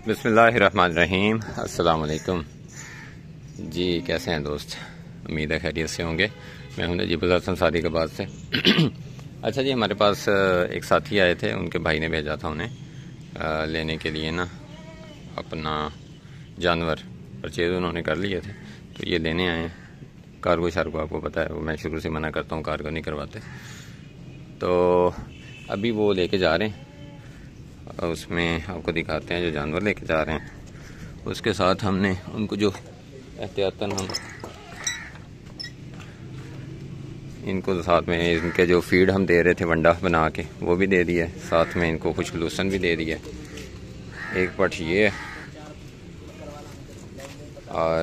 बिस्मिल्लाहिर्रहमानिर्रहीम। अस्सलाम वालेकुम जी। कैसे हैं दोस्त? उम्मीद है खैरियत से होंगे। मैं हूं नजीबुल हसन सादिकाबाद से। अच्छा जी, हमारे पास एक साथी आए थे, उनके भाई ने भेजा था उन्हें लेने के लिए ना अपना जानवर परचेज़ उन्होंने कर लिए थे, तो ये लेने आए हैं। कार्गो शार्गो आपको पता है, मैं शुरू से मना करता हूँ, कार्गो नहीं करवाते। तो अभी वो लेके जा रहे हैं, उसमें आपको दिखाते हैं जो जानवर लेके जा रहे हैं। उसके साथ हमने उनको जो एहतियातन हम इनको साथ में इनके जो फीड हम दे रहे थे वंडा बना के, वो भी दे दिया है। साथ में इनको कुछ लूसन भी दे दिया है। एक पट ये है और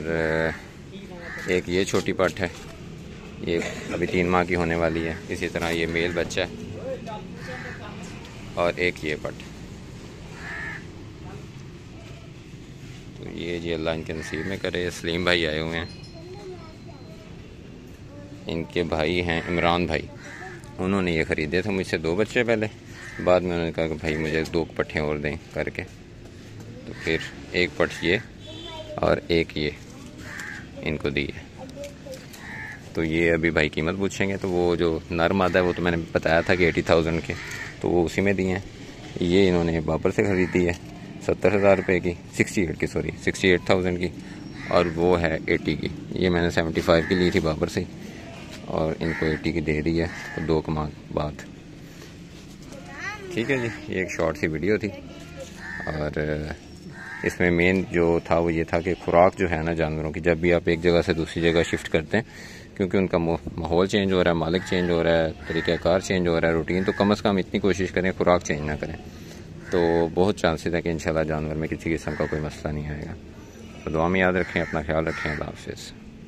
एक ये छोटी पट है, ये अभी 3 माह की होने वाली है। इसी तरह ये मेल बच्चा है और एक ये पट। तो ये जी अल्लाह इनके नसीब में करे। सलीम भाई आए हुए हैं, इनके भाई हैं इमरान भाई। उन्होंने ये ख़रीदे थे मुझसे 2 बच्चे पहले, बाद में उन्होंने कहा कि भाई मुझे 2 पट्ठे और दें करके, तो फिर एक पट ये और एक ये इनको दी है। तो ये अभी भाई कीमत पूछेंगे, तो वो जो नर मादा है वो तो मैंने बताया था कि 80,000 के, तो वो उसी में दिए हैं। ये इन्होंने बाबर से ख़रीदी है 70,000 रुपये की, 68,000 की, और वो है 80 की। ये मैंने 75 की ली थी बाबर से, और इनको 80 की दे दी है 2 माह बाद। ठीक है जी, ये एक शॉर्ट सी वीडियो थी। और इसमें मेन जो था वो ये था कि खुराक जो है ना जानवरों की, जब भी आप एक जगह से दूसरी जगह शिफ्ट करते हैं, क्योंकि उनका माहौल चेंज हो रहा है, मालिक चेंज हो रहा है, तरीक़ाकार चेंज हो रहा है, रूटीन, तो कम से कम इतनी कोशिश करें खुराक चेंज ना करें। तो बहुत चांसेस है कि इंशाल्लाह जानवर में किसी किस्म का कोई मसला नहीं आएगा। तो दुआ में याद रखें, अपना ख्याल रखें। अल्लाह हाफ़िज़।